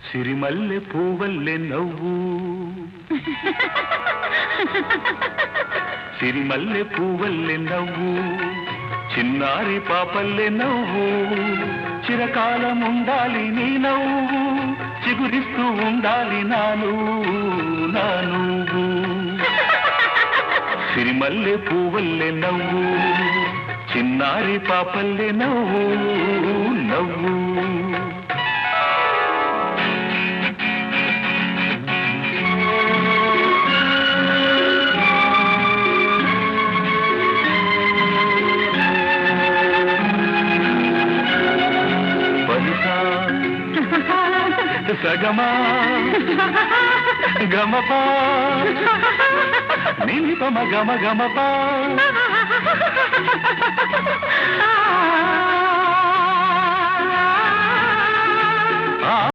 సిరిమల్లె పూవల్లె నవ్వు సిరిమల్లె పూవల్లె నవ్వు చిన్నారి పాపల్లె నవ్వు చిరకాలం ఉండాలి నీ నవ్వు చిగురిస్తూ ఉండాలి నా నువ్వు సిరిమల్లె పూవల్లె నవ్వు చిన్నారి పాపల్లె నవ్వు నవ్వు సగమా గమపా నిలిపమ గమ గమపా